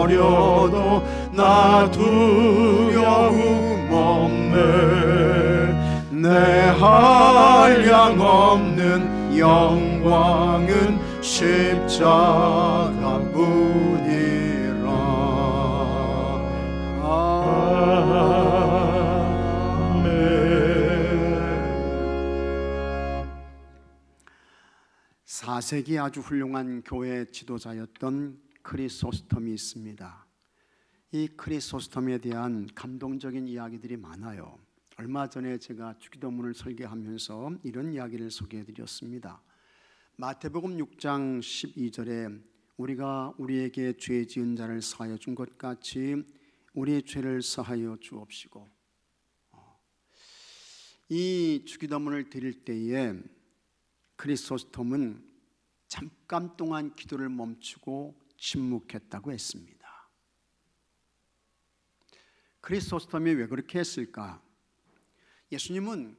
버려도 나 두려움 없네. 내 한량 없는 영광은 십자가뿐이라. 아멘. 4세기 아주 훌륭한 교회 지도자였던 크리소스톰이 있습니다. 이 크리소스톰에 대한 감동적인 이야기들이 많아요. 얼마 전에 제가 주기도문을 설계하면서 이런 이야기를 소개해드렸습니다. 마태복음 6장 12절에 우리가 우리에게 죄 지은 자를 사하여 준 것 같이 우리의 죄를 사하여 주옵시고, 이 주기도문을 드릴 때에 크리소스톰은 잠깐 동안 기도를 멈추고 침묵했다고 했습니다. 크리소스톰이 왜 그렇게 했을까? 예수님은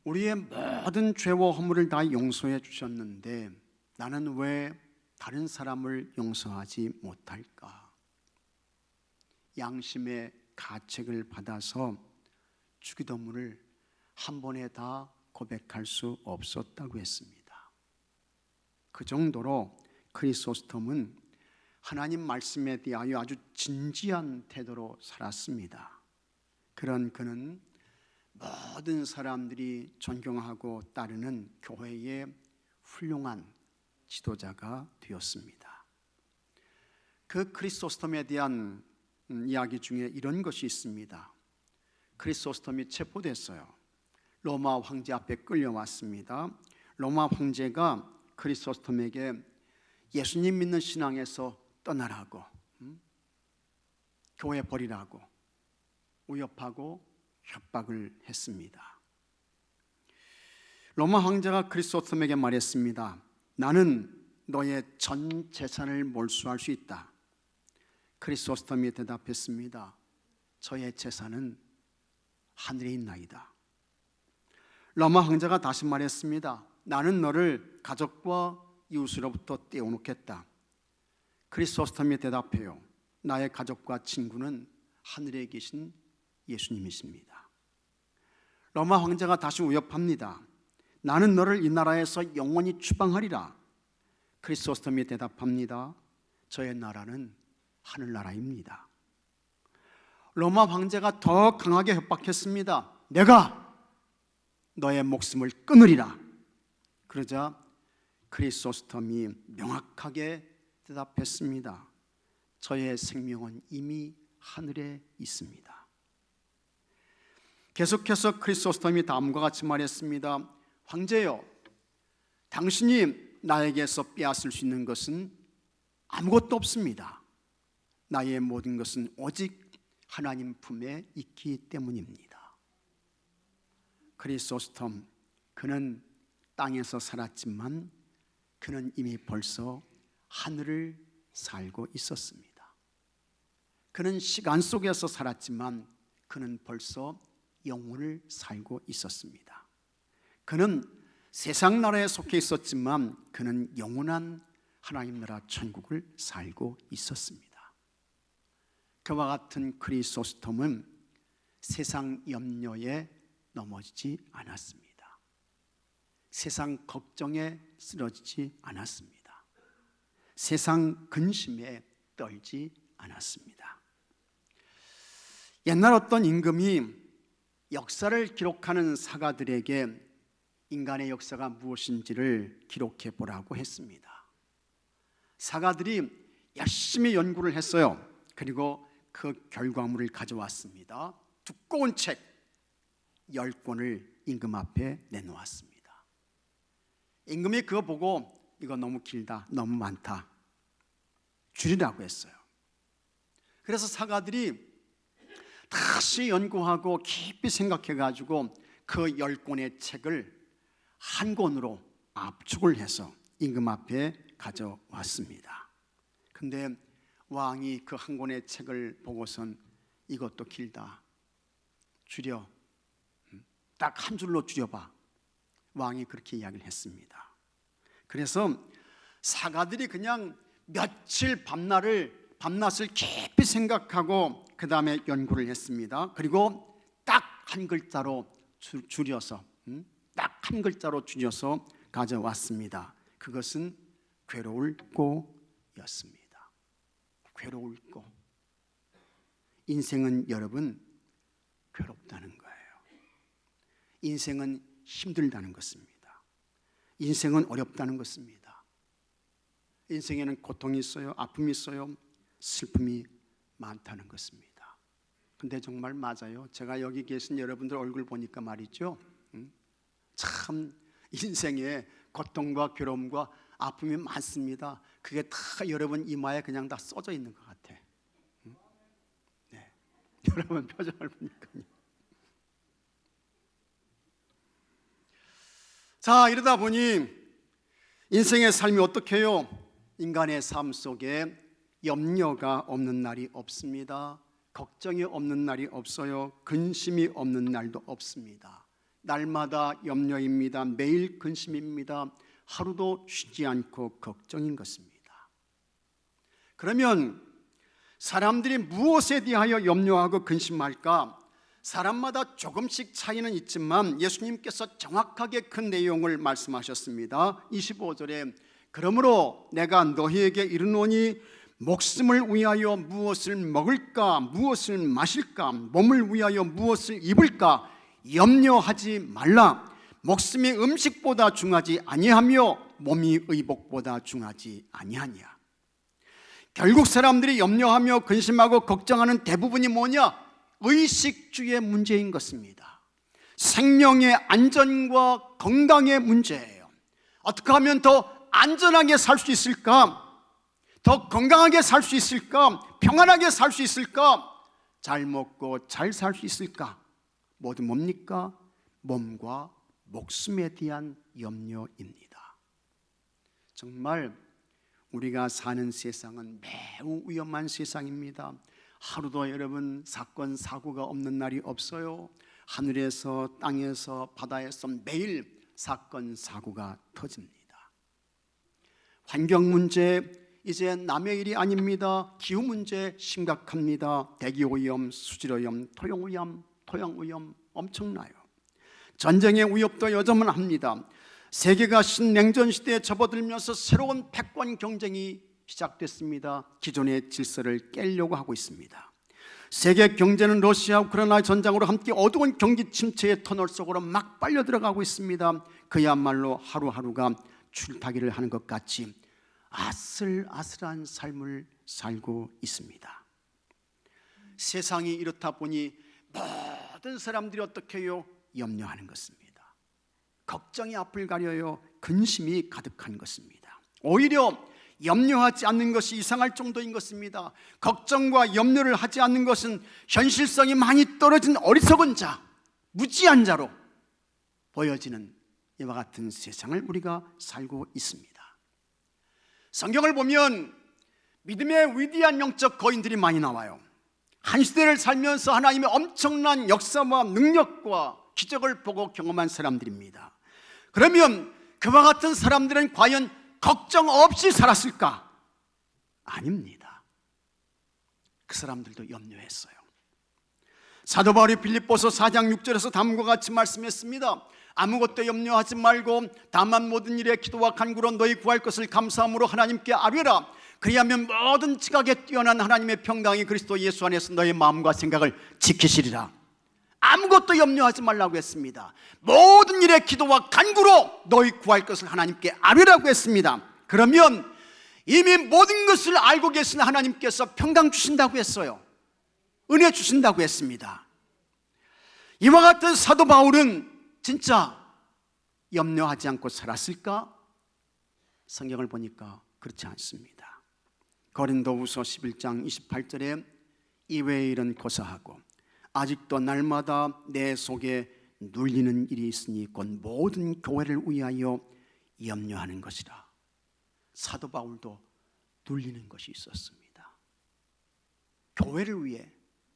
우리의 모든 죄와 허물을 다 용서해 주셨는데 나는 왜 다른 사람을 용서하지 못할까? 양심의 가책을 받아서 주기도문을 한 번에 다 고백할 수 없었다고 했습니다. 그 정도로 크리소스톰은 하나님 말씀에 대하여 아주 진지한 태도로 살았습니다. 그런 그는 모든 사람들이 존경하고 따르는 교회의 훌륭한 지도자가 되었습니다. 그 크리소스톰에 대한 이야기 중에 이런 것이 있습니다. 크리소스톰이 체포됐어요. 로마 황제 앞에 끌려왔습니다. 로마 황제가 크리소스톰에게 예수님 믿는 신앙에서 떠나라고, 교회 버리라고 위협하고 협박을 했습니다. 로마 황제가 크리소스톰에게 말했습니다. 나는 너의 전 재산을 몰수할 수 있다. 크리소스톰이 대답했습니다. 저의 재산은 하늘에 있나이다. 로마 황제가 다시 말했습니다. 나는 너를 가족과 이웃으로부터 떼어놓겠다. 크리소스톰이 대답해요. 나의 가족과 친구는 하늘에 계신 예수님이십니다. 로마 황제가 다시 위협합니다. 나는 너를 이 나라에서 영원히 추방하리라. 크리소스톰이 대답합니다. 저의 나라는 하늘나라입니다. 로마 황제가 더 강하게 협박했습니다. 내가 너의 목숨을 끊으리라. 그러자 크리소스톰이 명확하게 대답했습니다. 저의 생명은 이미 하늘에 있습니다. 계속해서 크리소스톰이 다음과 같이 말했습니다. 황제여, 당신이 나에게서 빼앗을 수 있는 것은 아무것도 없습니다. 나의 모든 것은 오직 하나님 품에 있기 때문입니다. 크리소스톰, 그는 땅에서 살았지만 그는 이미 벌써 하늘을 살고 있었습니다. 그는 시간 속에서 살았지만 그는 벌써 영혼을 살고 있었습니다. 그는 세상 나라에 속해 있었지만 그는 영원한 하나님 나라 천국을 살고 있었습니다. 그와 같은 크리소스톰은 세상 염려에 넘어지지 않았습니다. 세상 걱정에 쓰러지지 않았습니다. 세상 근심에 떨지 않았습니다. 옛날 어떤 임금이 역사를 기록하는 사가들에게 인간의 역사가 무엇인지를 기록해 보라고 했습니다. 사가들이 열심히 연구를 했어요. 그리고 그 결과물을 가져왔습니다. 두꺼운 책 10권을 임금 앞에 내놓았습니다. 임금이 그거 보고 이거 너무 길다, 너무 많다, 줄이라고 했어요. 그래서 사가들이 다시 연구하고 깊이 생각해가지고 그 10권의 책을 한 권으로 압축을 해서 임금 앞에 가져왔습니다. 근데 왕이 그 한 권의 책을 보고선 이것도 길다, 줄여, 딱 한 줄로 줄여봐. 왕이 그렇게 이야기를 했습니다. 그래서 사가들이 그냥 며칠 밤낮을 밤낮을 깊이 생각하고 그 다음에 연구를 했습니다. 그리고 딱 한 글자로 줄여서 딱 한 글자로 줄여서 가져왔습니다. 그것은 괴로울 꼬였습니다. 괴로울 꼬. 인생은 여러분 괴롭다는 거예요. 인생은 힘들다는 것입니다. 인생은 어렵다는 것입니다. 인생에는 고통이 있어요. 아픔이 있어요. 슬픔이 많다는 것입니다. 근데 정말 맞아요. 제가 여기 계신 여러분들 얼굴 보니까 말이죠, 참 인생에 고통과 괴로움과 아픔이 많습니다. 그게 다 여러분 이마에 그냥 다 써져 있는 것 같아. 네. 여러분 표정을 보니까요. 자, 이러다 보니 인생의 삶이 어떻게 해요? 인간의 삶 속에 염려가 없는 날이 없습니다. 걱정이 없는 날이 없어요. 근심이 없는 날도 없습니다. 날마다 염려입니다. 매일 근심입니다. 하루도 쉬지 않고 걱정인 것입니다. 그러면 사람들이 무엇에 대하여 염려하고 근심할까? 사람마다 조금씩 차이는 있지만 예수님께서 정확하게 그 내용을 말씀하셨습니다. 25절에 그러므로 내가 너희에게 이르노니 목숨을 위하여 무엇을 먹을까, 무엇을 마실까, 몸을 위하여 무엇을 입을까 염려하지 말라. 목숨이 음식보다 중하지 아니하며 몸이 의복보다 중하지 아니하니라. 결국 사람들이 염려하며 근심하고 걱정하는 대부분이 뭐냐? 의식주의 문제인 것입니다. 생명의 안전과 건강의 문제예요. 어떻게 하면 더 안전하게 살 수 있을까? 더 건강하게 살 수 있을까? 평안하게 살 수 있을까? 잘 먹고 잘 살 수 있을까? 모두 뭡니까? 몸과 목숨에 대한 염려입니다. 정말 우리가 사는 세상은 매우 위험한 세상입니다. 하루도 여러분 사건 사고가 없는 날이 없어요. 하늘에서 땅에서 바다에서 매일 사건 사고가 터집니다. 환경 문제 이제 남의 일이 아닙니다. 기후 문제 심각합니다. 대기오염, 수질오염, 토양오염 엄청나요. 전쟁의 위협도 여전합니다. 세계가 신냉전 시대에 접어들면서 새로운 패권 경쟁이 시작됐습니다. 기존의 질서를 깨려고 하고 있습니다. 세계 경제는 러시아 우크라이나 전장으로 함께 어두운 경기 침체의 터널 속으로 막 빨려 들어가고 있습니다. 그야말로 하루하루가 줄타기를 하는 것 같이 아슬아슬한 삶을 살고 있습니다. 세상이 이렇다 보니 모든 사람들이 어떻게 해요? 염려하는 것입니다. 걱정이 앞을 가려요. 근심이 가득한 것입니다. 오히려 염려하지 않는 것이 이상할 정도인 것입니다. 걱정과 염려를 하지 않는 것은 현실성이 많이 떨어진 어리석은 자, 무지한 자로 보여지는 이와 같은 세상을 우리가 살고 있습니다. 성경을 보면 믿음의 위대한 영적 거인들이 많이 나와요. 한 시대를 살면서 하나님의 엄청난 역사와 능력과 기적을 보고 경험한 사람들입니다. 그러면 그와 같은 사람들은 과연 걱정 없이 살았을까? 아닙니다. 그 사람들도 염려했어요. 사도 바울이 빌립보서 4장 6절에서 다음과 같이 말씀했습니다. 아무것도 염려하지 말고 다만 모든 일에 기도와 간구로 너희 구할 것을 감사함으로 하나님께 아뢰라. 그리하면 모든 지각에 뛰어난 하나님의 평강이 그리스도 예수 안에서 너희 마음과 생각을 지키시리라. 아무것도 염려하지 말라고 했습니다. 모든 일에 기도와 간구로 너희 구할 것을 하나님께 아뢰라고 했습니다. 그러면 이미 모든 것을 알고 계신 하나님께서 평강 주신다고 했어요. 은혜 주신다고 했습니다. 이와 같은 사도 바울은 진짜 염려하지 않고 살았을까? 성경을 보니까 그렇지 않습니다. 고린도후서 11장 28절에 이외의 일은 고사하고 아직도 날마다 내 속에 눌리는 일이 있으니 곧 모든 교회를 위하여 염려하는 것이라. 사도 바울도 눌리는 것이 있었습니다. 교회를 위해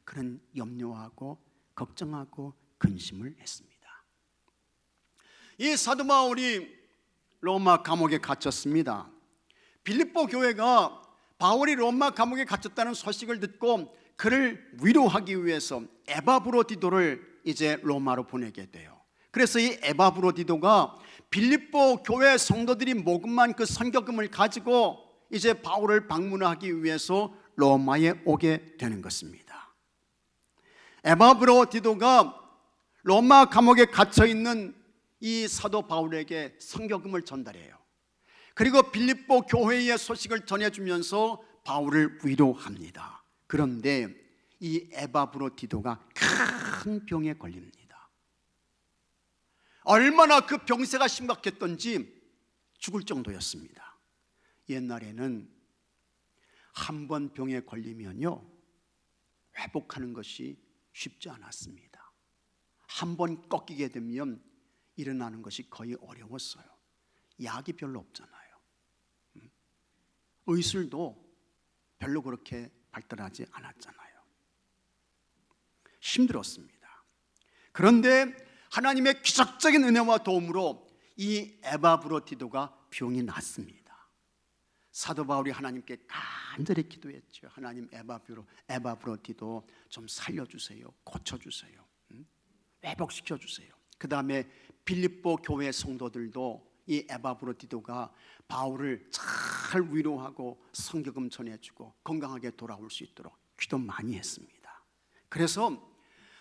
그는 염려하고 걱정하고 근심을 했습니다. 이 사도 바울이 로마 감옥에 갇혔습니다. 빌립보 교회가 바울이 로마 감옥에 갇혔다는 소식을 듣고 그를 위로하기 위해서 에바브로디도를 이제 로마로 보내게 돼요. 그래서 이 에바브로디도가 빌립보 교회 성도들이 모금한 그 선교금을 가지고 이제 바울을 방문하기 위해서 로마에 오게 되는 것입니다. 에바브로디도가 로마 감옥에 갇혀 있는 이 사도 바울에게 선교금을 전달해요. 그리고 빌립보 교회의 소식을 전해주면서 바울을 위로합니다. 그런데 이 에바브로디도가 큰 병에 걸립니다. 얼마나 그 병세가 심각했던지 죽을 정도였습니다. 옛날에는 한 번 병에 걸리면요, 회복하는 것이 쉽지 않았습니다. 한 번 꺾이게 되면 일어나는 것이 거의 어려웠어요. 약이 별로 없잖아요. 의술도 별로 그렇게 발달하지 않았잖아요. 힘들었습니다. 그런데 하나님의 기적적인 은혜와 도움으로 이 에바브로디도가 병이 낫습니다. 사도 바울이 하나님께 간절히 기도했죠. 하나님, 에바브로디도 좀 살려주세요. 고쳐주세요. 회복시켜주세요. 그 다음에 빌립보 교회 성도들도 이 에바브로디도가 바울을 잘 위로하고 선교금 전해주고 건강하게 돌아올 수 있도록 기도 많이 했습니다. 그래서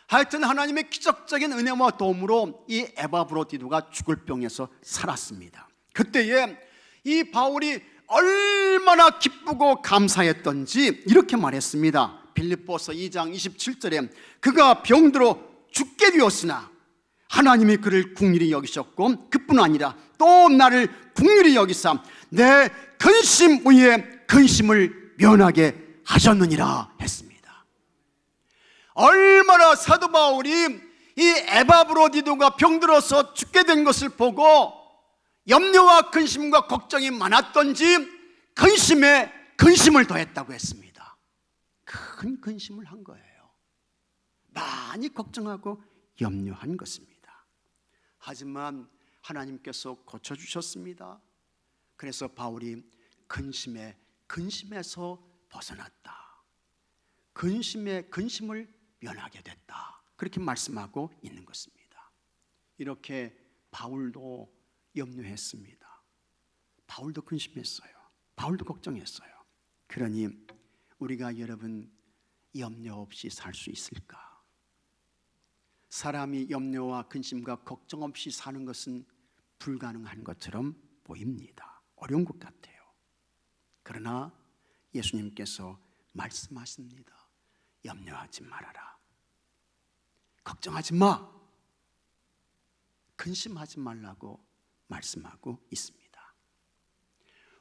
하여튼 하나님의 기적적인 은혜와 도움으로 이 에바브로디도가 죽을 병에서 살았습니다. 그때에 이 바울이 얼마나 기쁘고 감사했던지 이렇게 말했습니다. 빌립보서 2장 27절에 그가 병들어 죽게 되었으나 하나님이 그를 긍휼히 여기셨고 그뿐 아니라 또 나를 긍휼히 여기사 내 근심 위에 근심을 면하게 하셨느니라 했습니다. 얼마나 사도 바울이 이 에바브로디도가 병들어서 죽게 된 것을 보고 염려와 근심과 걱정이 많았던지 근심에 근심을 더했다고 했습니다. 큰 근심을 한 거예요. 많이 걱정하고 염려한 것입니다. 하지만 하나님께서 고쳐주셨습니다. 그래서 바울이 근심에서 벗어났다. 근심을 면하게 됐다. 그렇게 말씀하고 있는 것입니다. 이렇게 바울도 염려했습니다. 바울도 근심했어요. 바울도 걱정했어요. 그러니 우리가 여러분 염려 없이 살 수 있을까? 사람이 염려와 근심과 걱정 없이 사는 것은 불가능한 것처럼 보입니다. 어려운 것 같아요. 그러나 예수님께서 말씀하십니다. 염려하지 말아라. 걱정하지 마. 근심하지 말라고 말씀하고 있습니다.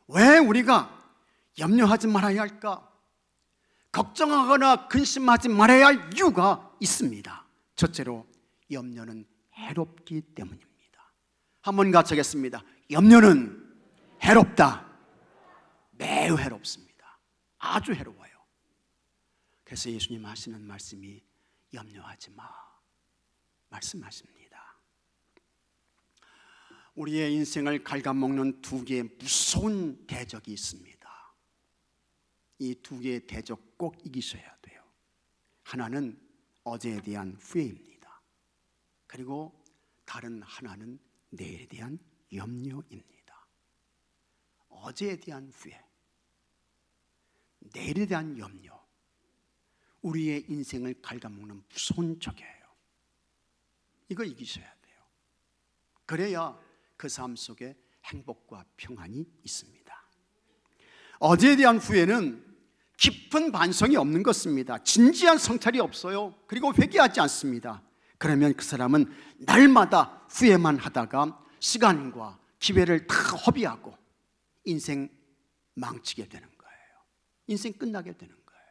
왜 우리가 염려하지 말아야 할까? 걱정하거나 근심하지 말아야 할 이유가 있습니다. 첫째로 염려는 해롭기 때문입니다. 한번 같이 하겠습니다. 염려는 해롭다. 매우 해롭습니다. 아주 해로워요. 그래서 예수님 하시는 말씀이 염려하지 마 말씀하십니다. 우리의 인생을 갉아먹는 두 개의 무서운 대적이 있습니다. 이 두 개의 대적 꼭 이기셔야 돼요. 하나는 어제에 대한 후회입니다. 그리고 다른 하나는 내일에 대한 염려입니다. 어제에 대한 후회, 내일에 대한 염려, 우리의 인생을 갉아먹는 무서운 적이에요. 이거 이기셔야 돼요. 그래야 그 삶 속에 행복과 평안이 있습니다. 어제에 대한 후회는 깊은 반성이 없는 것입니다. 진지한 성찰이 없어요. 그리고 회개하지 않습니다. 그러면 그 사람은 날마다 후회만 하다가 시간과 기회를 다 허비하고 인생 망치게 되는 거예요. 인생 끝나게 되는 거예요.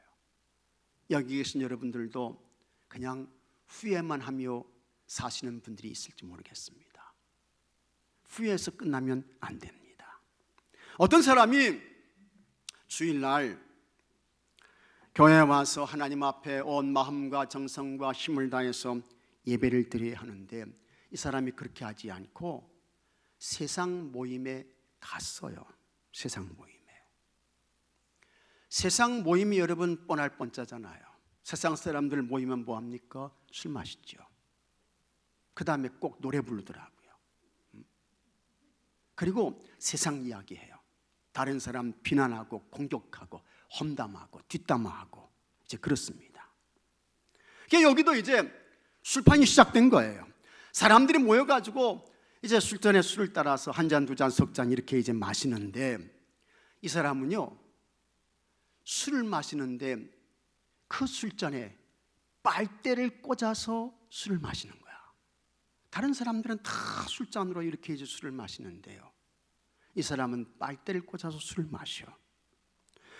여기 계신 여러분들도 그냥 후회만 하며 사시는 분들이 있을지 모르겠습니다. 후회해서 끝나면 안 됩니다. 어떤 사람이 주일날 교회에 와서 하나님 앞에 온 마음과 정성과 힘을 다해서 예배를 드려야 하는데 이 사람이 그렇게 하지 않고 세상 모임에 갔어요. 세상 모임에. 세상 모임이 여러분 뻔할 뻔짜잖아요. 세상 사람들 모이면 뭐합니까? 술 마시죠. 그 다음에 꼭 노래 부르더라고요. 그리고 세상 이야기해요. 다른 사람 비난하고 공격하고 험담하고 뒷담화하고 이제 그렇습니다. 여기도 이제 술판이 시작된 거예요. 사람들이 모여가지고 이제 술잔에 술을 따라서 한 잔, 두 잔, 석 잔 이렇게 이제 마시는데, 이 사람은요 술을 마시는데 그 술잔에 빨대를 꽂아서 술을 마시는 거야. 다른 사람들은 다 술잔으로 이렇게 이제 술을 마시는데요, 이 사람은 빨대를 꽂아서 술을 마셔.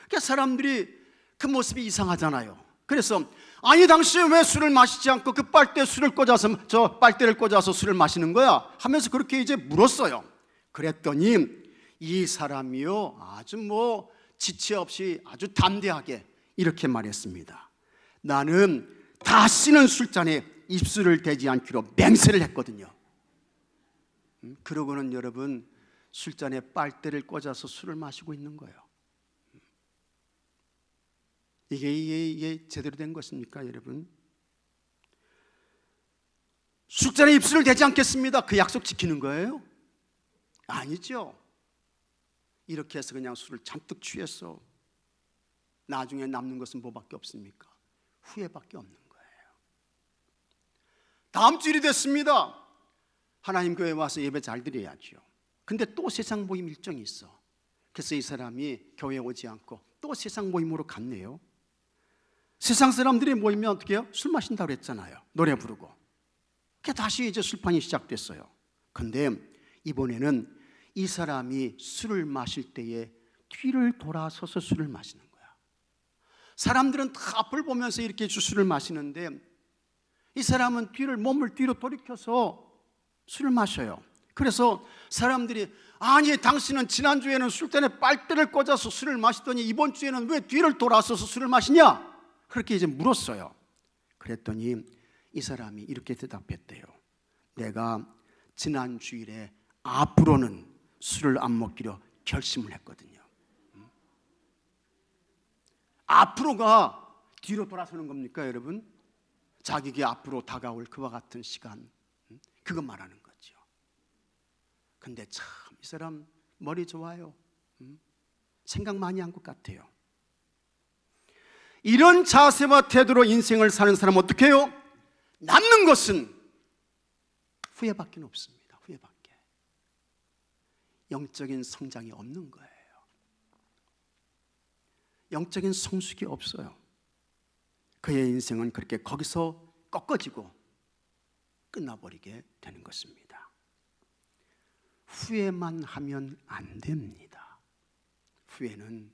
그러니까 사람들이 그 모습이 이상하잖아요. 그래서 아니 당신 왜 술을 마시지 않고 그 빨대를 꽂아서 술을 마시는 거야? 하면서 그렇게 이제 물었어요. 그랬더니 이 사람이요 아주 지체 없이 아주 담대하게 이렇게 말했습니다. 나는 다시는 술잔에 입술을 대지 않기로 맹세를 했거든요. 그러고는 여러분 술잔에 빨대를 꽂아서 술을 마시고 있는 거예요. 이게 제대로 된 것입니까, 여러분? 술잔에 입술을 대지 않겠습니다. 그 약속 지키는 거예요? 아니죠. 이렇게 해서 그냥 술을 잔뜩 취해서 나중에 남는 것은 뭐밖에 없습니까? 후회밖에 없는 거예요. 다음 주일이 됐습니다. 하나님 교회에 와서 예배 잘 드려야죠. 근데 또 세상 모임 일정이 있어. 그래서 이 사람이 교회에 오지 않고 또 세상 모임으로 갔네요. 세상 사람들이 모이면 어떻게 해요? 술 마신다고 그랬잖아요. 노래 부르고. 그게 다시 이제 술판이 시작됐어요. 근데 이번에는 이 사람이 술을 마실 때에 뒤를 돌아서서 술을 마시는 거야. 사람들은 다 앞을 보면서 이렇게 술을 마시는데 이 사람은 몸을 뒤로 돌이켜서 술을 마셔요. 그래서 사람들이 아니 당신은 지난주에는 술잔에 빨대를 꽂아서 술을 마시더니 이번 주에는 왜 뒤를 돌아서서 술을 마시냐? 그렇게 이제 물었어요. 그랬더니 이 사람이 이렇게 대답했대요. 내가 지난 주일에 앞으로는 술을 안 먹기로 결심을 했거든요. 앞으로가 뒤로 돌아서는 겁니까, 여러분? 자기에게 앞으로 다가올 그와 같은 시간, 그거 말하는 거죠. 근데 참 이 사람 머리 좋아요. 생각 많이 한 것 같아요. 이런 자세와 태도로 인생을 사는 사람은 어떻게 해요? 남는 것은 후회밖에 없습니다. 후회밖에. 영적인 성장이 없는 거예요. 영적인 성숙이 없어요. 그의 인생은 그렇게 거기서 꺾어지고 끝나버리게 되는 것입니다. 후회만 하면 안 됩니다. 후회는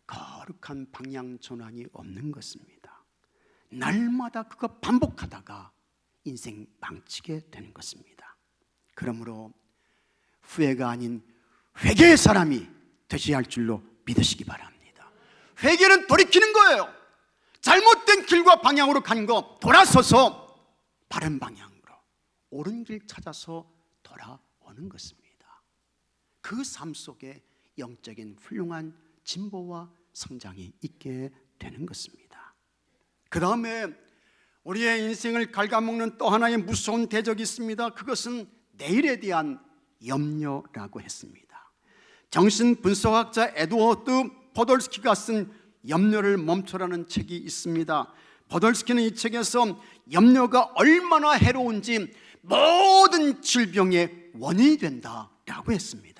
거룩한 방향 전환이 없는 것입니다. 날마다 그거 반복하다가 인생 망치게 되는 것입니다. 그러므로 후회가 아닌 회개의 사람이 되셔야 할 줄로 믿으시기 바랍니다. 회개는 돌이키는 거예요. 잘못된 길과 방향으로 간 거 돌아서서 바른 방향으로 옳은 길 찾아서 돌아오는 것입니다. 그 삶 속에 영적인 훌륭한 진보와 성장이 있게 되는 것입니다. 그 다음에 우리의 인생을 갉아먹는 또 하나의 무서운 대적이 있습니다. 그것은 내일에 대한 염려라고 했습니다. 정신분석학자 에드워드 포돌스키가 쓴 염려를 멈춰라는 책이 있습니다. 포돌스키는 이 책에서 염려가 얼마나 해로운지 모든 질병의 원인이 된다라고 했습니다.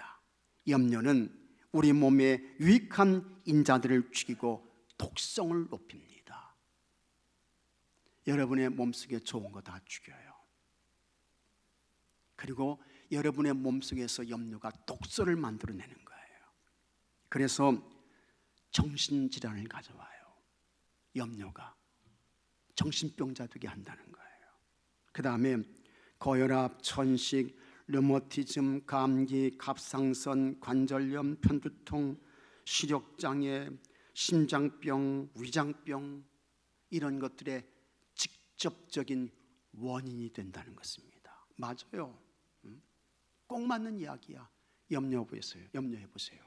염려는 우리 몸에 유익한 인자들을 죽이고 독성을 높입니다. 여러분의 몸속에 좋은 거 다 죽여요. 그리고 여러분의 몸속에서 염려가 독소를 만들어내는 거예요. 그래서 정신질환을 가져와요. 염려가 정신병자 되게 한다는 거예요. 그 다음에 고혈압, 천식, 류머티즘, 감기, 갑상선, 관절염, 편두통, 시력장애, 심장병, 위장병, 이런 것들의 직접적인 원인이 된다는 것입니다. 맞아요. 꼭 맞는 이야기야. 염려해 보세요.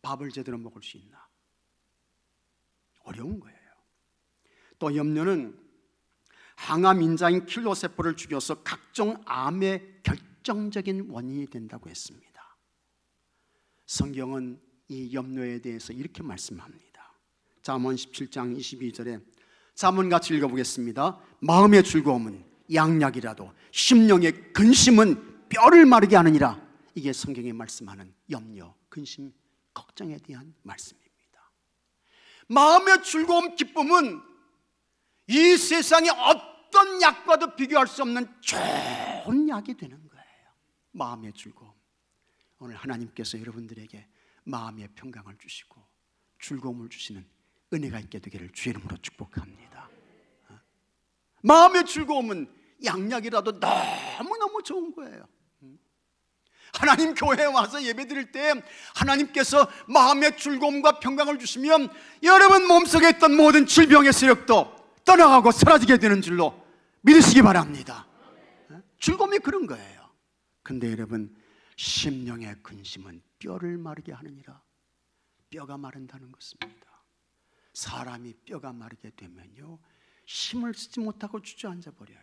밥을 제대로 먹을 수 있나? 어려운 거예요. 또 염려는 항암 인자인 킬로세포를 죽여서 각종 암의 결정적인 원인이 된다고 했습니다. 성경은 이 염려에 대해서 이렇게 말씀합니다. 잠언 17장 22절에 잠언같이 읽어보겠습니다. 마음의 즐거움은 양약이라도 심령의 근심은 뼈를 마르게 하느니라. 이게 성경이 말씀하는 염려, 근심, 걱정에 대한 말씀입니다. 마음의 즐거움, 기쁨은 이 세상의 어떤 약과도 비교할 수 없는 좋은 약이 되는 거예요. 마음의 즐거움. 오늘 하나님께서 여러분들에게 마음의 평강을 주시고 즐거움을 주시는 은혜가 있게 되기를 주의 이름으로 축복합니다. 마음의 즐거움은 양약이라도 너무너무 좋은 거예요. 하나님 교회에 와서 예배 드릴 때 하나님께서 마음의 즐거움과 평강을 주시면 여러분 몸속에 있던 모든 질병의 세력도 떠나가고 사라지게 되는 줄로 믿으시기 바랍니다. 즐거움이 그런 거예요. 근데 여러분, 심령의 근심은 뼈를 마르게 하느니라. 뼈가 마른다는 것입니다. 사람이 뼈가 마르게 되면요, 힘을 쓰지 못하고 주저앉아 버려요.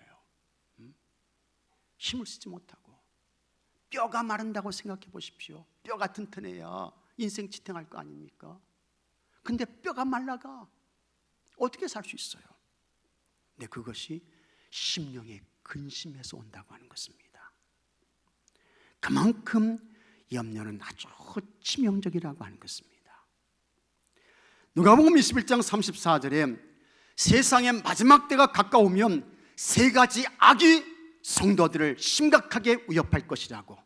힘을 쓰지 못하고. 뼈가 마른다고 생각해 보십시오. 뼈가 튼튼해야 인생 지탱할 거 아닙니까? 근데 뼈가 말라가 어떻게 살 수 있어요? 근데 그것이 심령의 근심에서 온다고 하는 것입니다. 그만큼 염려는 아주 치명적이라고 하는 것입니다. 누가복음 21장 34절에 세상의 마지막 때가 가까우면 세 가지 악이 성도들을 심각하게 위협할 것이라고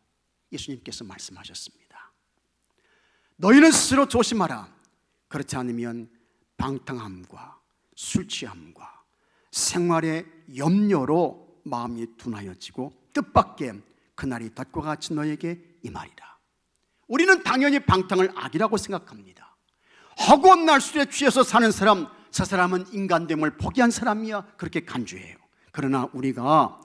예수님께서 말씀하셨습니다. 너희는 스스로 조심하라. 그렇지 않으면 방탕함과 술 취함과 생활의 염려로 마음이 둔하여지고 뜻밖의 그날이 닷과 같이 너에게 임하리라. 우리는 당연히 방탕을 악이라고 생각합니다. 허구한 날술에 취해서 사는 사람, 저 사람은 인간됨을 포기한 사람이야, 그렇게 간주해요. 그러나 우리가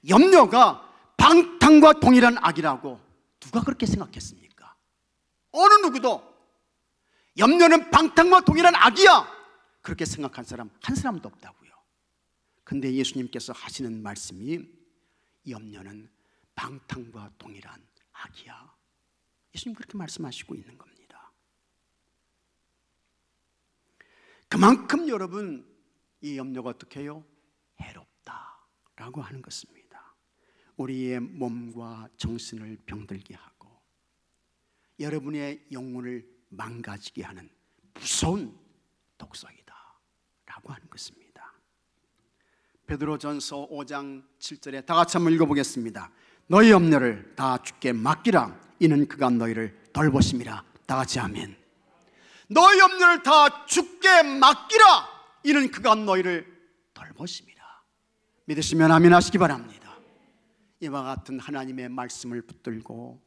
염려가 방탕과 동일한 악이라고 누가 그렇게 생각했습니까? 어느 누구도 염려는 방탕과 동일한 악이야, 그렇게 생각한 사람 한 사람도 없다고요. 근데 예수님께서 하시는 말씀이 염려는 방탕과 동일한 악이야. 예수님 그렇게 말씀하시고 있는 겁니다. 그만큼 여러분, 이 염려가 어떻게 해요? 해롭다라고 하는 것입니다. 우리의 몸과 정신을 병들게 하고 여러분의 영혼을 망가지게 하는 무서운 독소이다 라고 하는 것입니다. 베드로전서 5장 7절에 다 같이 한번 읽어보겠습니다. 너희 염려를 다 주께 맡기라. 이는 그가 너희를 돌보심이라. 다 같이 아멘. 너희 염려를 다 주께 맡기라. 이는 그가 너희를 돌보심이라. 믿으시면 아멘 하시기 바랍니다. 이와 같은 하나님의 말씀을 붙들고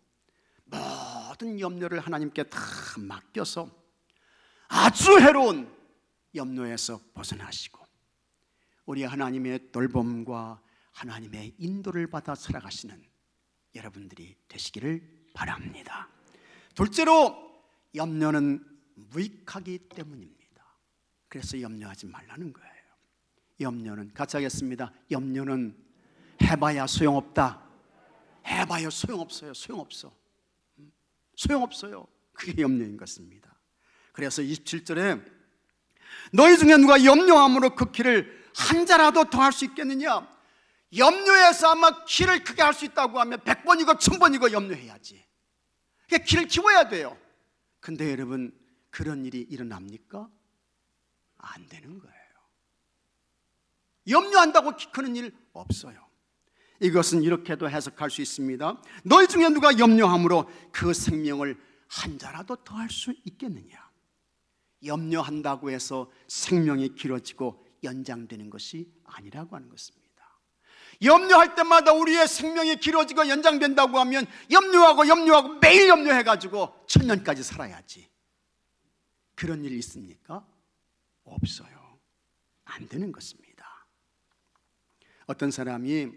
모든 염려를 하나님께 다 맡겨서 아주 해로운 염려에서 벗어나시고 우리 하나님의 돌봄과 하나님의 인도를 받아 살아가시는 여러분들이 되시기를 바랍니다. 둘째로, 염려는 무익하기 때문입니다. 그래서 염려하지 말라는 거예요. 염려는, 같이 하겠습니다. 염려는 해봐야 소용없다. 해봐야 소용없어요. 소용없어요. 그게 염려인 것입니다. 그래서 27절에 너희 중에 누가 염려함으로 그 키를 한 자라도 더 할 수 있겠느냐? 염려해서 아마 키를 크게 할 수 있다고 하면 100번이고 1000번이고 염려해야지. 그러니까 키를 키워야 돼요. 근데 여러분, 그런 일이 일어납니까? 안 되는 거예요. 염려한다고 키 크는 일 없어요. 이것은 이렇게도 해석할 수 있습니다. 너희 중에 누가 염려함으로 그 생명을 한 자라도 더 할 수 있겠느냐? 염려한다고 해서 생명이 길어지고 연장되는 것이 아니라고 하는 것입니다. 염려할 때마다 우리의 생명이 길어지고 연장된다고 하면 염려하고 매일 염려해가지고 천년까지 살아야지. 그런 일이 있습니까? 없어요. 안 되는 것입니다. 어떤 사람이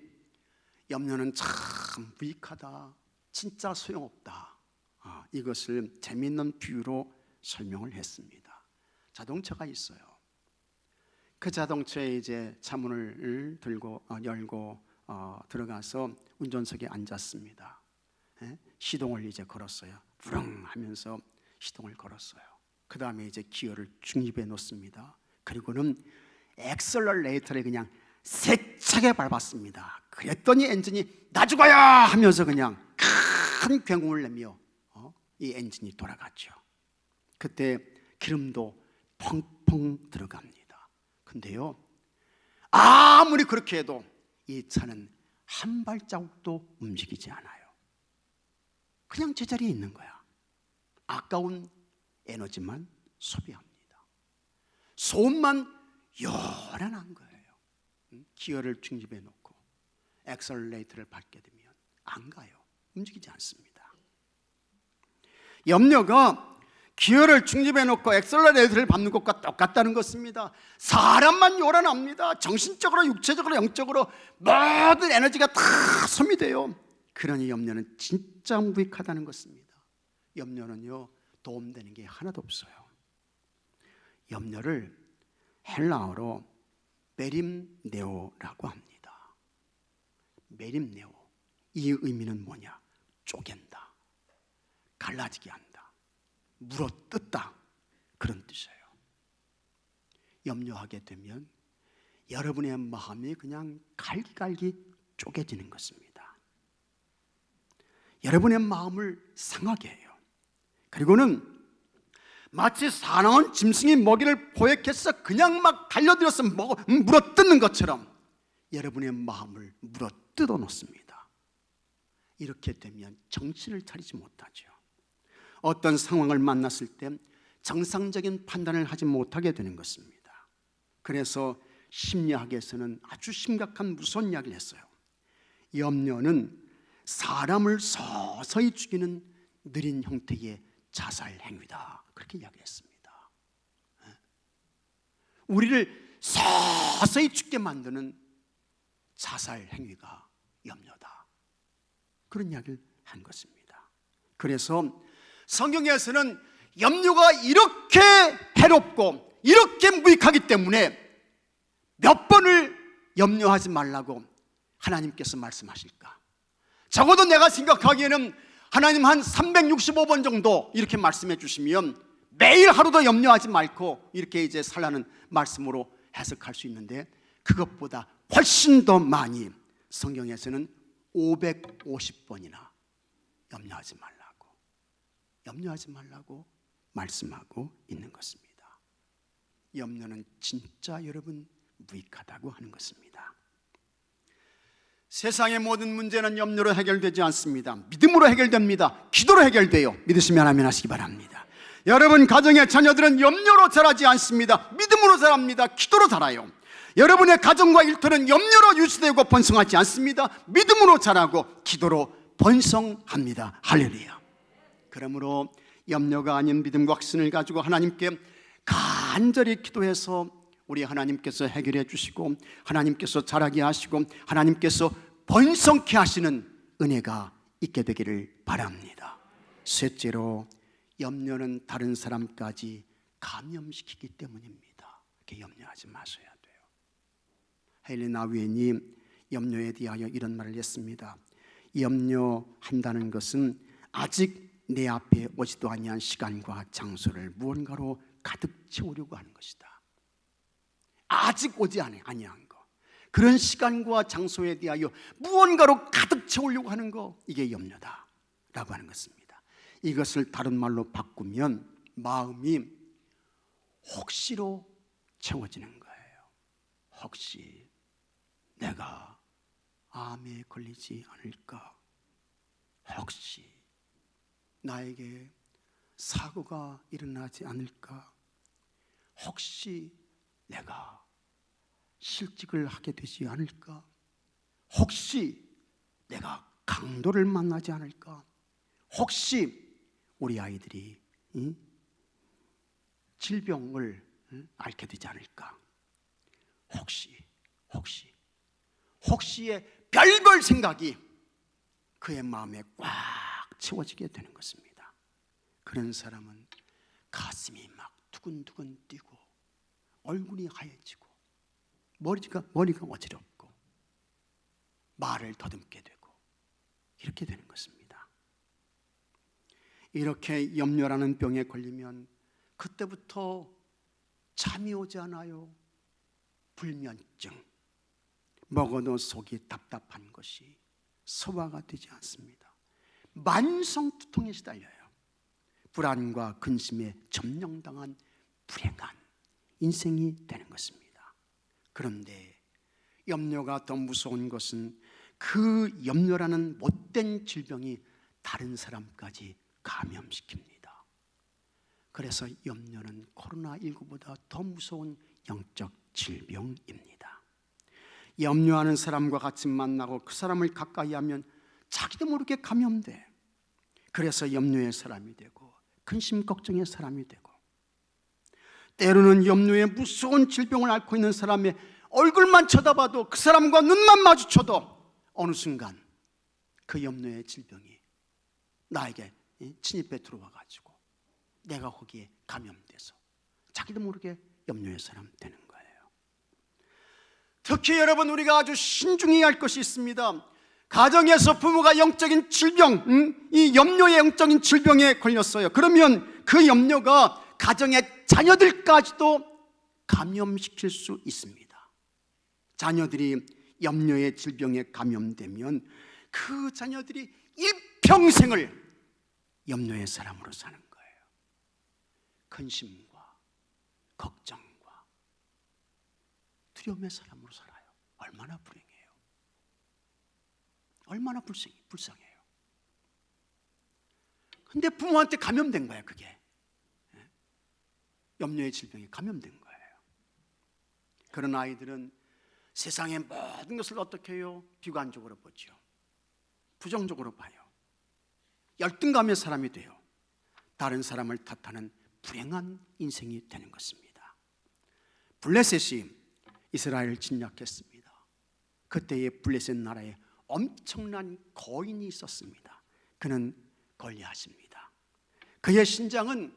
염려는 참 무익하다, 진짜 소용없다, 이것을 재미있는 비유로 설명을 했습니다. 자동차가 있어요. 그 자동차에 이제 차문을 들고 열고 들어가서 운전석에 앉았습니다. 시동을 이제 걸었어요. 부릉 하면서 시동을 걸었어요. 그 다음에 이제 기어를 중립에 놓습니다. 그리고는 엑셀러레이터를 그냥 세차게 밟았습니다. 그랬더니 엔진이 나 죽어요 하면서 그냥 큰 굉음을 내며 이 엔진이 돌아갔죠. 그때 기름도 펑펑 들어갑니다. 근데요, 아무리 그렇게 해도 이 차는 한 발자국도 움직이지 않아요. 그냥 제자리에 있는 거야. 아까운 에너지만 소비합니다. 소음만 요란한 거예요. 기어를 중립에 놓고 엑셀레이터를 밟게 되면 안 가요. 움직이지 않습니다. 염려가 기어를 중립에 놓고 엑셀레이터를 밟는 것과 똑같다는 것입니다. 사람만 요란합니다. 정신적으로, 육체적으로, 영적으로 모든 에너지가 다 소비돼요. 그러니 염려는 진짜 무익하다는 것입니다. 염려는요, 도움되는 게 하나도 없어요. 염려를 헬라어로 메림네오라고 합니다. 메림네오, 이 의미는 뭐냐? 쪼갠다, 갈라지게 한다, 물어뜯다, 그런 뜻이에요. 염려하게 되면 여러분의 마음이 그냥 갈기갈기 쪼개지는 것입니다. 여러분의 마음을 상하게 해요. 그리고는 마치 사나운 짐승이 먹이를 포획해서 그냥 막 달려들어서 물어뜯는 것처럼 여러분의 마음을 물어뜯어 놓습니다. 이렇게 되면 정신을 차리지 못하죠. 어떤 상황을 만났을 때 정상적인 판단을 하지 못하게 되는 것입니다. 그래서 심리학에서는 아주 심각한 무서운 이야기를 했어요. 염려는 사람을 서서히 죽이는 느린 형태의 자살 행위다, 그렇게 이야기했습니다. 우리를 서서히 죽게 만드는 자살 행위가 염려다, 그런 이야기를 한 것입니다. 그래서 성경에서는 염려가 이렇게 해롭고 이렇게 무익하기 때문에 몇 번을 염려하지 말라고 하나님께서 말씀하실까? 적어도 내가 생각하기에는 하나님 한 365번 정도 이렇게 말씀해 주시면 매일 하루도 염려하지 말고 이렇게 이제 살라는 말씀으로 해석할 수 있는데, 그것보다 훨씬 더 많이 성경에서는 550번이나 염려하지 말라고 말씀하고 있는 것입니다. 염려는 진짜 여러분 무익하다고 하는 것입니다. 세상의 모든 문제는 염려로 해결되지 않습니다. 믿음으로 해결됩니다. 기도로 해결돼요. 믿으시면 아멘 하시기 바랍니다. 여러분 가정의 자녀들은 염려로 자라지 않습니다. 믿음으로 자랍니다. 기도로 자라요. 여러분의 가정과 일터는 염려로 유지되고 번성하지 않습니다. 믿음으로 자라고 기도로 번성합니다. 할렐루야. 그러므로 염려가 아닌 믿음과 확신을 가지고 하나님께 간절히 기도해서 우리 하나님께서 해결해 주시고 하나님께서 자라게 하시고 하나님께서 번성케 하시는 은혜가 있게 되기를 바랍니다. 셋째로, 염려는 다른 사람까지 감염시키기 때문입니다. 이렇게 염려하지 마셔야 돼요. 헬레나 위인이 염려에 대하여 이런 말을 했습니다. 염려한다는 것은 아직 내 앞에 오지도 아니한 시간과 장소를 무언가로 가득 채우려고 하는 것이다. 아직 오지 아니한 거, 그런 시간과 장소에 대하여 무언가로 가득 채우려고 하는 거, 이게 염려다라고 하는 것입니다. 이것을 다른 말로 바꾸면 마음이 혹시로 채워지는 거예요. 혹시 내가 암에 걸리지 않을까? 혹시 나에게 사고가 일어나지 않을까? 혹시 내가 실직을 하게 되지 않을까? 혹시 내가 강도를 만나지 않을까? 혹시 우리 아이들이 질병을 앓게 되지 않을까? 혹시의 별별 생각이 그의 마음에 꽉 채워지게 되는 것입니다. 그런 사람은 가슴이 막 두근두근 뛰고 얼굴이 하얘지고 머리가 어지럽고 말을 더듬게 되고 이렇게 되는 것입니다. 이렇게 염려라는 병에 걸리면 그때부터 잠이 오지 않아요. 불면증, 먹어도 속이 답답한 것이 소화가 되지 않습니다. 만성 두통에 시달려요. 불안과 근심에 점령당한 불행한 인생이 되는 것입니다. 그런데 염려가 더 무서운 것은 그 염려라는 못된 질병이 다른 사람까지 감염시킵니다. 그래서 염려는 코로나19보다 더 무서운 영적 질병입니다. 염려하는 사람과 같이 만나고 그 사람을 가까이 하면 자기도 모르게 감염돼. 그래서 염려의 사람이 되고 근심 걱정의 사람이 되고, 때로는 염려의 무서운 질병을 앓고 있는 사람의 얼굴만 쳐다봐도, 그 사람과 눈만 마주쳐도 어느 순간 그 염려의 질병이 나에게 침입해 들어와 가지고 내가 거기에 감염돼서 자기도 모르게 염려의 사람 되는 거예요. 특히 여러분, 우리가 아주 신중히 할 것이 있습니다. 가정에서 부모가 영적인 질병, 이 염려의 영적인 질병에 걸렸어요. 그러면 그 염려가 가정의 자녀들까지도 감염시킬 수 있습니다. 자녀들이 염려의 질병에 감염되면 그 자녀들이 일평생을 염려의 사람으로 사는 거예요. 근심과 걱정과 두려움의 사람으로 살아요. 얼마나 불행해요. 얼마나 불쌍해요. 근데 부모한테 감염된 거예요. 그게 염려의 질병에 감염된 거예요. 그런 아이들은 세상의 모든 것을 어떻게 해요? 비관적으로 보죠. 부정적으로 봐요. 열등감의 사람이 돼요. 다른 사람을 탓하는 불행한 인생이 되는 것입니다. 블레셋이 이스라엘을 침략했습니다. 그때의 블레셋 나라에 엄청난 거인이 있었습니다. 그는 골리앗입니다. 그의 신장은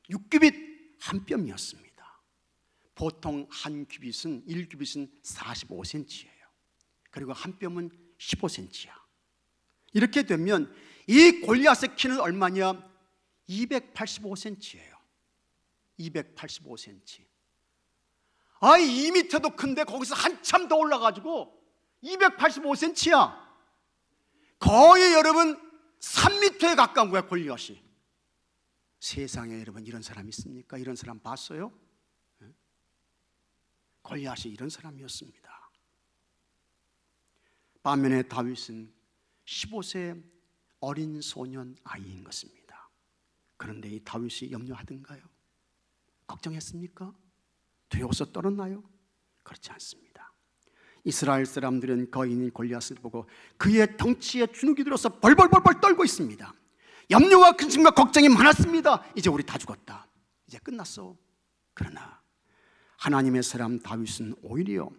6규빗 한 뼘이었습니다. 보통 한 규빗은 1규빗은 45cm예요. 그리고 한 뼘은 15cm야. 이렇게 되면 이 골리앗의 키는 얼마냐? 285cm예요. 285cm. 2m도 큰데 거기서 한참 더 올라가지고 285cm야. 거의 여러분 3m에 가까운 거야, 골리앗이. 세상에 여러분, 이런 사람 있습니까? 이런 사람 봤어요? 골리앗이 이런 사람이었습니다. 반면에 다윗은 15세 어린 소년 아이인 것입니다. 그런데 이 다윗이 염려하던가요? 걱정했습니까? 두려워서 떨었나요? 그렇지 않습니다. 이스라엘 사람들은 거인인 골리앗을 보고 그의 덩치에 주눅이 들어서 벌벌벌벌 떨고 있습니다. 염려와 근심과 걱정이 많았습니다. 이제 우리 다 죽었다. 이제 끝났어. 그러나 하나님의 사람 다윗은 오히려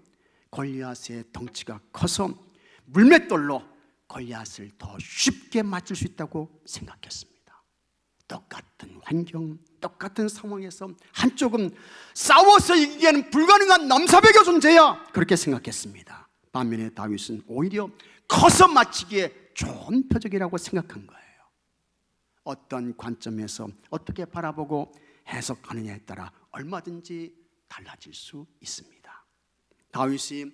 골리앗의 덩치가 커서 물맷돌로 골리앗을 더 쉽게 맞출 수 있다고 생각했습니다. 똑같은 환경, 똑같은 상황에서 한쪽은 싸워서 이기기에는 불가능한 넘사벽의 존재야, 그렇게 생각했습니다. 반면에 다윗은 오히려 커서 맞히기에 좋은 표적이라고 생각한 거예요. 어떤 관점에서 어떻게 바라보고 해석하느냐에 따라 얼마든지 달라질 수 있습니다. 다윗이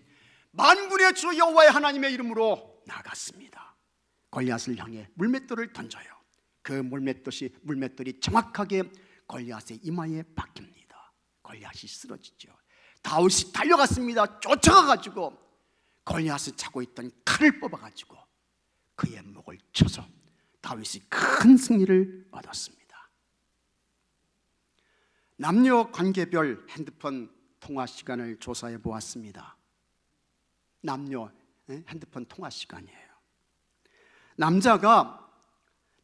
만군의 주 여호와의 하나님의 이름으로 나갔습니다. 골리앗을 향해 물맷돌을 던져요. 그 물맷돌이 정확하게 골리앗의 이마에 박힙니다. 골리앗이 쓰러지죠. 다윗이 달려갔습니다. 쫓아가가지고 골리앗을 차고 있던 칼을 뽑아가지고 그의 목을 쳐서 다윗이 큰 승리를 얻었습니다. 남녀 관계별 핸드폰 통화 시간을 조사해 보았습니다. 남녀 핸드폰 통화 시간이에요. 남자가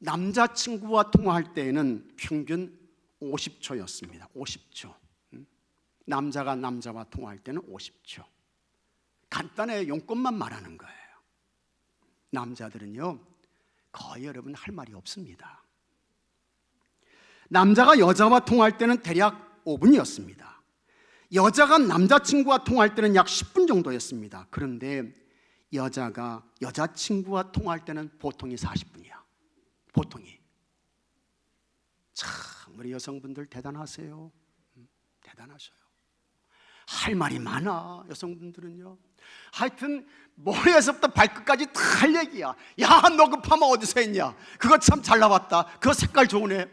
남자친구와 통화할 때에는 평균 50초였습니다. 50초. 남자가 남자와 통화할 때는 50초. 간단해, 용건만 말하는 거예요. 남자들은요, 거의 여러분 할 말이 없습니다. 남자가 여자와 통화할 때는 대략 5분이었습니다. 여자가 남자친구와 통화할 때는 약 10분 정도였습니다. 그런데 여자가 여자친구와 통화할 때는 보통이 40분이야. 보통이. 참 우리 여성분들 대단하세요. 대단하셔요. 할 말이 많아. 여성분들은요. 하여튼 머리에서부터 발끝까지 다 할 얘기야. 야, 너 그 파마 어디서 했냐? 그거 참 잘 나왔다. 그거 색깔 좋으네.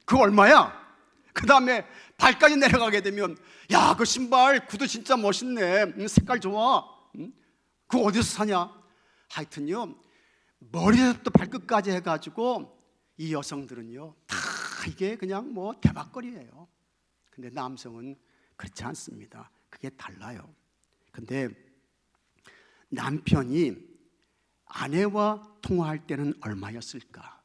그거 얼마야? 그 다음에 발까지 내려가게 되면 야, 그 신발 구두 진짜 멋있네. 색깔 좋아. 그거 어디서 사냐? 하여튼요, 머리에서부터 발끝까지 해가지고 이 여성들은요 다 이게 그냥 뭐 대박거리예요. 근데 남성은 그렇지 않습니다. 그게 달라요. 근데 남편이 아내와 통화할 때는 얼마였을까?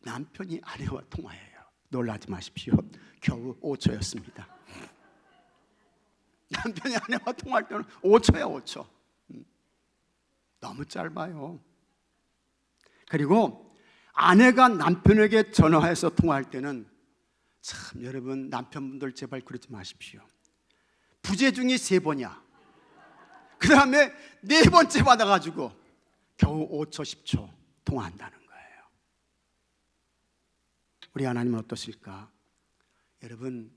남편이 아내와 통화해요. 놀라지 마십시오. 겨우 5초였습니다. 남편이 아내와 통화할 때는 5초야 5초. 너무 짧아요. 그리고 아내가 남편에게 전화해서 통화할 때는 참 여러분 남편분들 제발 그러지 마십시오. 부재 중이 3번이야. 그 다음에 4번째 받아가지고 겨우 5초 10초 통화한다는 거예요. 우리 하나님은 어떠실까? 여러분,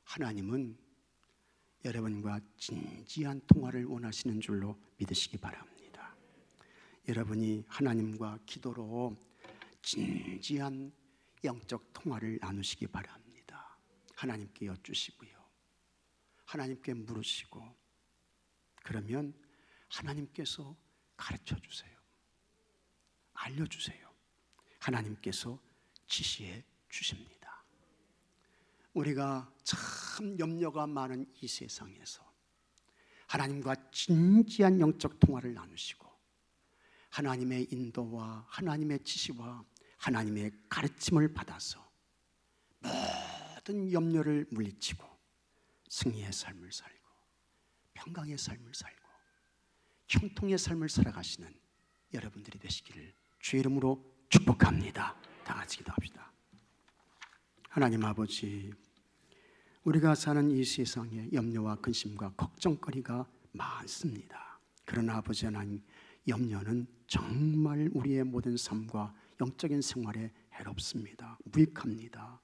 하나님은 여러분과 진지한 통화를 원하시는 줄로 믿으시기 바랍니다. 여러분이 하나님과 기도로 진지한 영적 통화를 나누시기 바랍니다. 하나님께 여쭈시고요, 하나님께 물으시고, 그러면 하나님께서 가르쳐 주세요. 알려주세요. 하나님께서 지시해 주십니다. 우리가 참 염려가 많은 이 세상에서 하나님과 진지한 영적 통화를 나누시고 하나님의 인도와 하나님의 지시와 하나님의 가르침을 받아서 모든 염려를 물리치고 승리의 삶을 살고 평강의 삶을 살고 형통의 삶을 살아가시는 여러분들이 되시기를 주의 이름으로 축복합니다. 다 같이 기도합시다. 하나님 아버지, 우리가 사는 이 세상에 염려와 근심과 걱정거리가 많습니다. 그러나 아버지 하나님, 염려는 정말 우리의 모든 삶과 영적인 생활에 해롭습니다. 무익합니다.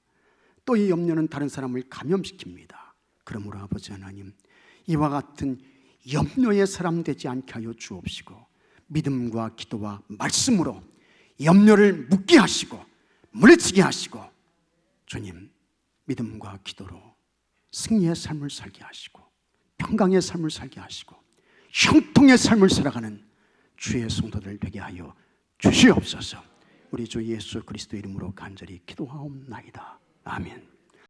또 이 염려는 다른 사람을 감염시킵니다. 그러므로 아버지 하나님, 이와 같은 염려의 사람 되지 않게 하여 주옵시고 믿음과 기도와 말씀으로 염려를 묻게 하시고 물리치게 하시고 주님, 믿음과 기도로 승리의 삶을 살게 하시고 평강의 삶을 살게 하시고 형통의 삶을 살아가는 주의 성도들 되게 하여 주시옵소서. 우리 주 예수 그리스도 이름으로 간절히 기도하옵나이다. 아멘.